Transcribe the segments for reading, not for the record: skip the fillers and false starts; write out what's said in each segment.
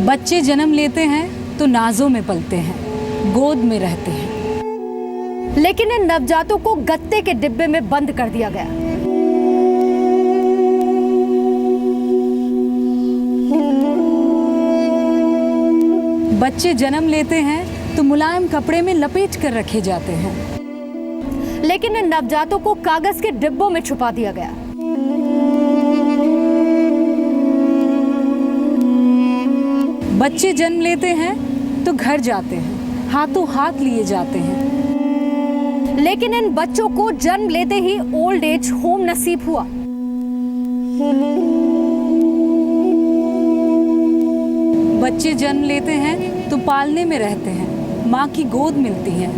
बच्चे जन्म लेते हैं तो नाजों में पलते हैं, गोद में रहते हैं, लेकिन इन नवजातों को गत्ते के डिब्बे में बंद कर दिया गया। बच्चे जन्म लेते हैं तो मुलायम कपड़े में लपेट कर रखे जाते हैं, लेकिन इन नवजातों को कागज के डिब्बों में छुपा दिया गया। बच्चे जन्म लेते हैं तो घर जाते हैं, हाथों हाथ लिए जाते हैं, लेकिन इन बच्चों को जन्म लेते ही ओल्ड एज होम नसीब हुआ। बच्चे जन्म लेते हैं तो पालने में रहते हैं, माँ की गोद मिलती है।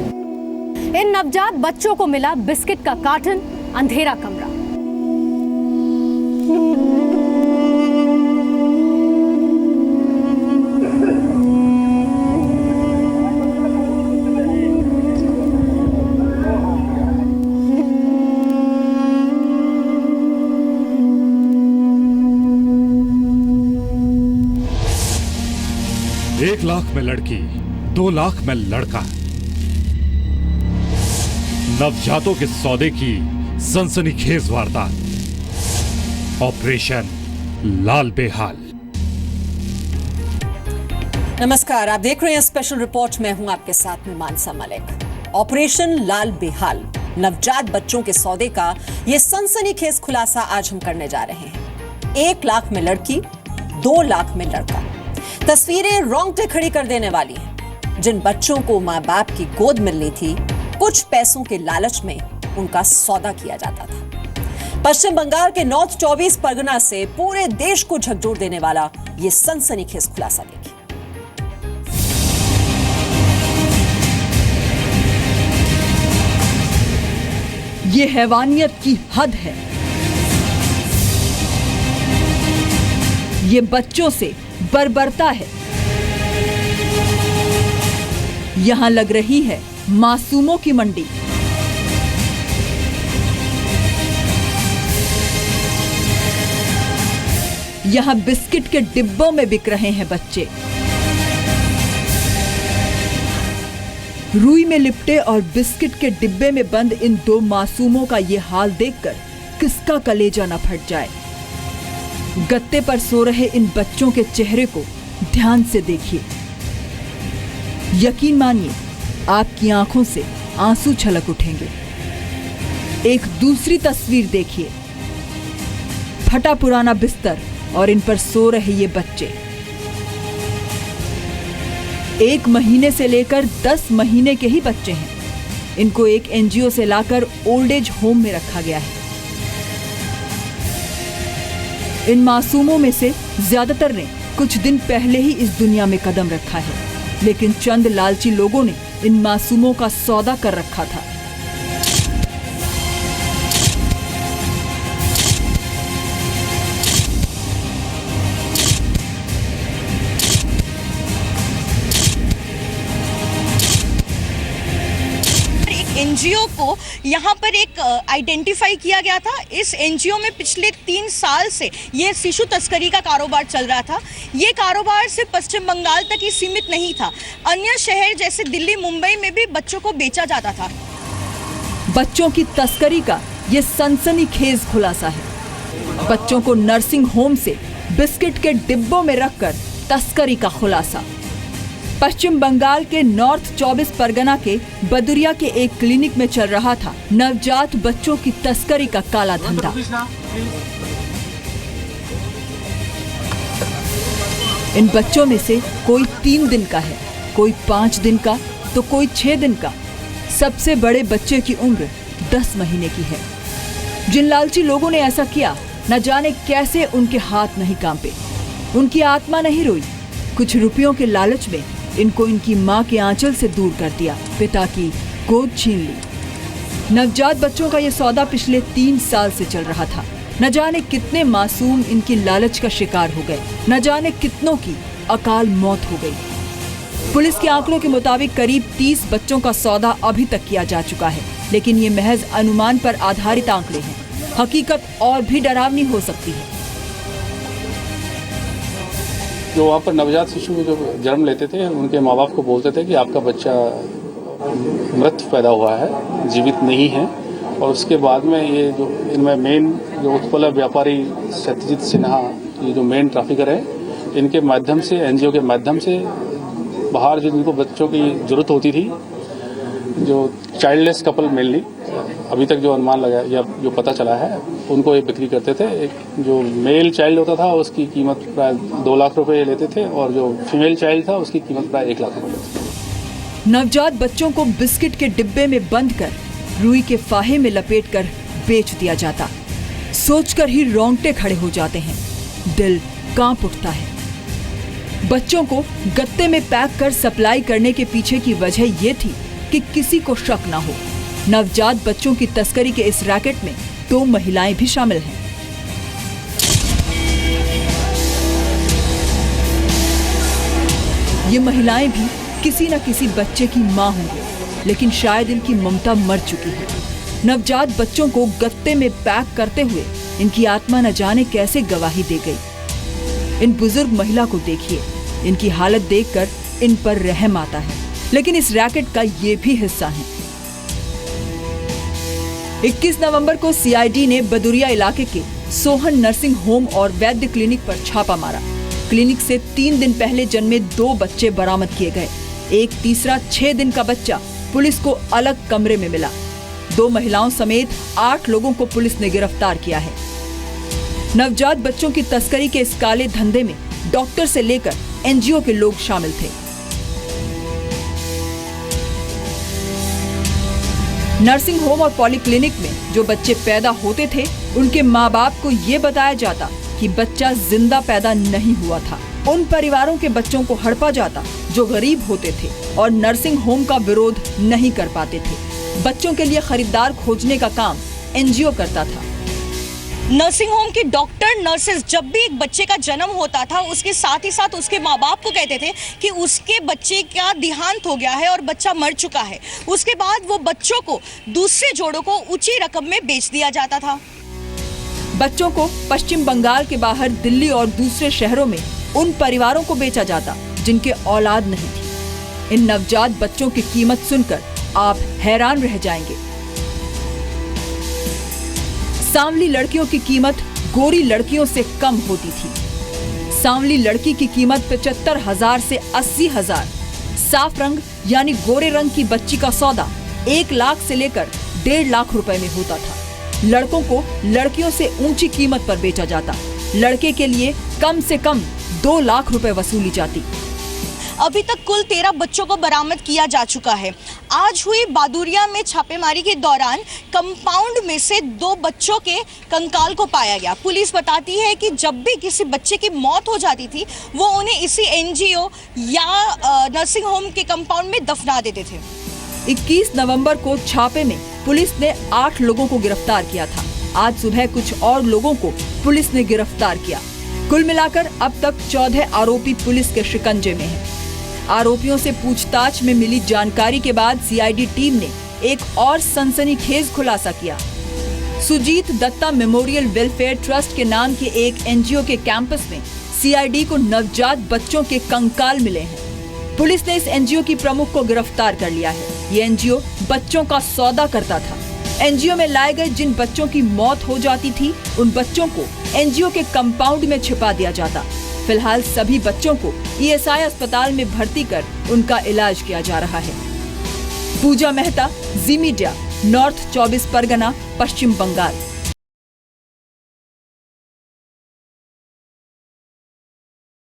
इन नवजात बच्चों को मिला बिस्किट का कार्टन, अंधेरा कमरा। एक लाख में लड़की, 2 लाख में लड़का। नवजातों के सौदे की सनसनीखेज वारदात। ऑपरेशन लाल बेहाल। नमस्कार, आप देख रहे हैं स्पेशल रिपोर्ट। मैं हूं आपके साथ में मानसा मलिक। ऑपरेशन लाल बेहाल, नवजात बच्चों के सौदे का यह सनसनीखेज खुलासा आज हम करने जा रहे हैं। 1 लाख में लड़की, 2 लाख में लड़का। तस्वीरें रोंगटे खड़ी कर देने वाली हैं। जिन बच्चों को माँ बाप की गोद मिलनी थी, कुछ पैसों के लालच में उनका सौदा किया जाता था। पश्चिम बंगाल के नॉर्थ 24 परगना से पूरे देश को झकझोर देने वाला ये सनसनीखेज खुलासा देखिए। ये हैवानियत की हद है। ये बच्चों से बर्बरता है। यहां लग रही है मासूमों की मंडी। यहां बिस्किट के डिब्बों में बिक रहे हैं बच्चे। रुई में लिपटे और बिस्किट के डिब्बे में बंद इन 2 मासूमों का ये हाल देखकर किसका कलेजा न फट जाए। गत्ते पर सो रहे इन बच्चों के चेहरे को ध्यान से देखिए। यकीन मानिए, आपकी आंखों से आंसू छलक उठेंगे। एक दूसरी तस्वीर देखिए। फटा पुराना बिस्तर और इन पर सो रहे ये बच्चे। 1 महीने से लेकर 10 महीने के ही बच्चे हैं। इनको एक एनजीओ से लाकर ओल्ड एज होम में रखा गया है। इन मासूमों में से ज्यादातर ने कुछ दिन पहले ही इस दुनिया में कदम रखा है, लेकिन चंद लालची लोगों ने इन मासूमों का सौदा कर रखा था। एनजीओ को यहाँ पर एक आइडेंटिफाई किया गया था। इस एनजीओ में पिछले 3 साल से ये शिशु तस्करी का कारोबार चल रहा था। ये कारोबार सिर्फ पश्चिम बंगाल तक ही सीमित नहीं था, अन्य शहर जैसे दिल्ली, मुंबई में भी बच्चों को बेचा जाता था। बच्चों की तस्करी का ये सनसनीखेज खुलासा है। बच्चों को नर्सिंग होम से बिस्किट के डिब्बों में रखकर तस्करी का खुलासा। पश्चिम बंगाल के नॉर्थ 24 परगना के बदुरिया के एक क्लिनिक में चल रहा था नवजात बच्चों की तस्करी का काला धंधा। इन बच्चों में से कोई 3 दिन का है, कोई 5 दिन का, तो कोई 6 दिन का। सबसे बड़े बच्चे की उम्र 10 महीने की है। जिन लालची लोगों ने ऐसा किया, न जाने कैसे उनके हाथ नहीं कांपे, उनकी आत्मा नहीं रोई। कुछ रुपयों के लालच में इनको इनकी मां के आंचल से दूर कर दिया, पिता की गोद छीन ली। नवजात बच्चों का यह सौदा पिछले 3 साल से चल रहा था। न जाने कितने मासूम इनकी लालच का शिकार हो गए, न जाने कितनों की अकाल मौत हो गई। पुलिस के आंकड़ों के मुताबिक करीब 30 बच्चों का सौदा अभी तक किया जा चुका है, लेकिन ये महज अनुमान पर आधारित आंकड़े हैं। हकीकत और भी डरावनी हो सकती है। जो वहाँ पर नवजात शिशु जो जन्म लेते थे उनके माँ बाप को बोलते थे कि आपका बच्चा मृत पैदा हुआ है, जीवित नहीं है। और उसके बाद में ये जो इनमें मेन जो उत्पल व्यापारी सत्यजीत सिन्हा, ये जो मेन ट्रैफिकर है, इनके माध्यम से, एनजीओ के माध्यम से बाहर जो जिनको बच्चों की जरूरत होती थी, जो चाइल्डलेस कपल मेनली, अभी तक जो अनुमान लगा या जो पता चला है, उनको ये बिक्री करते थे। एक जो मेल चाइल्ड होता था उसकी कीमत प्राय 2 लाख रुपए लेते थे और जो फीमेल चाइल्ड था उसकी कीमत प्राय 1 लाख रुपए लेते थे। नवजात बच्चों को बिस्किट के डिब्बे में बंद कर रुई के फाहे में लपेटकर बेच दिया जाता। सोचकर ही रोंगटे खड़े हो जाते हैं, दिल कांप उठता है। बच्चों को गत्ते में पैक कर सप्लाई करने के पीछे की वजह ये थी कि किसी को शक न हो। नवजात बच्चों की तस्करी के इस रैकेट में 2 महिलाएं भी शामिल हैं। ये महिलाएं भी किसी न किसी बच्चे की मां होंगी, लेकिन शायद इनकी ममता मर चुकी है। नवजात बच्चों को गत्ते में पैक करते हुए इनकी आत्मा न जाने कैसे गवाही दे गई। इन बुजुर्ग महिला को देखिए, इनकी हालत देखकर इन पर रहम आता है, लेकिन इस रैकेट का ये भी हिस्सा है। 21 नवंबर को सीआईडी ने बदुरिया इलाके के सोहन नर्सिंग होम और वैद्य क्लिनिक पर छापा मारा। क्लिनिक से 3 दिन पहले जन्मे 2 बच्चे बरामद किए गए। एक तीसरा 6 दिन का बच्चा पुलिस को अलग कमरे में मिला। 2 महिलाओं समेत 8 लोगों को पुलिस ने गिरफ्तार किया है। नवजात बच्चों की तस्करी के इस काले धंधे में डॉक्टर से लेकर एनजीओ के लोग शामिल थे। नर्सिंग होम और पॉलीक्लिनिक में जो बच्चे पैदा होते थे, उनके माँ बाप को ये बताया जाता कि बच्चा जिंदा पैदा नहीं हुआ था। उन परिवारों के बच्चों को हड़पा जाता जो गरीब होते थे और नर्सिंग होम का विरोध नहीं कर पाते थे। बच्चों के लिए खरीदार खोजने का काम एनजीओ करता था। नर्सिंग होम के डॉक्टर नर्सेस जब भी एक बच्चे का जन्म होता था, उसके साथ ही साथ उसके माँ बाप को कहते थे कि उसके बच्चे का देहांत हो गया है और बच्चा मर चुका है। उसके बाद वो बच्चों को दूसरे जोड़ों को ऊंची रकम में बेच दिया जाता था। बच्चों को पश्चिम बंगाल के बाहर दिल्ली और दूसरे शहरों में उन परिवारों को बेचा जाता जिनके औलाद नहीं थी। इन नवजात बच्चों की कीमत सुनकर आप हैरान रह जाएंगे। सांवली लड़कियों की कीमत गोरी लड़कियों से कम होती थी। सांवली लड़की की कीमत 75,000 से 80,000। साफ रंग यानी गोरे रंग की बच्ची का सौदा 1 लाख से लेकर 1.5 लाख रुपए में होता था। लड़कों को लड़कियों से ऊंची कीमत पर बेचा जाता। लड़के के लिए कम से कम 2 लाख रुपए वसूली जाती। अभी तक कुल 13 बच्चों को बरामद किया जा चुका है। आज हुई बादुरिया में छापेमारी के दौरान कंपाउंड में से 2 बच्चों के कंकाल को पाया गया। पुलिस बताती है कि जब भी किसी बच्चे की मौत हो जाती थी, वो उन्हें इसी एनजीओ या नर्सिंग होम के कंपाउंड में दफना देते थे। 21 नवंबर को छापे में पुलिस ने 8 लोगों को गिरफ्तार किया था। आज सुबह कुछ और लोगों को पुलिस ने गिरफ्तार किया। कुल मिलाकर अब तक 14 आरोपी पुलिस के शिकंजे में हैं। आरोपियों से पूछताछ में मिली जानकारी के बाद सीआईडी टीम ने एक और सनसनीखेज खुलासा किया। Sujit Datta memorial welfare trust के नाम के एक एनजीओ के कैंपस में सीआईडी को नवजात बच्चों के कंकाल मिले हैं। पुलिस ने इस एनजीओ की प्रमुख को गिरफ्तार कर लिया है। ये एनजीओ बच्चों का सौदा करता था। एनजीओ में लाए गए जिन बच्चों की मौत हो जाती थी, उन बच्चों को एनजीओ के कंपाउंड में छिपा दिया जाता। फिलहाल सभी बच्चों को ईएसआई अस्पताल में भर्ती कर उनका इलाज किया जा रहा है। पूजा मेहता, जी मीडिया, नॉर्थ 24 परगना, पश्चिम बंगाल।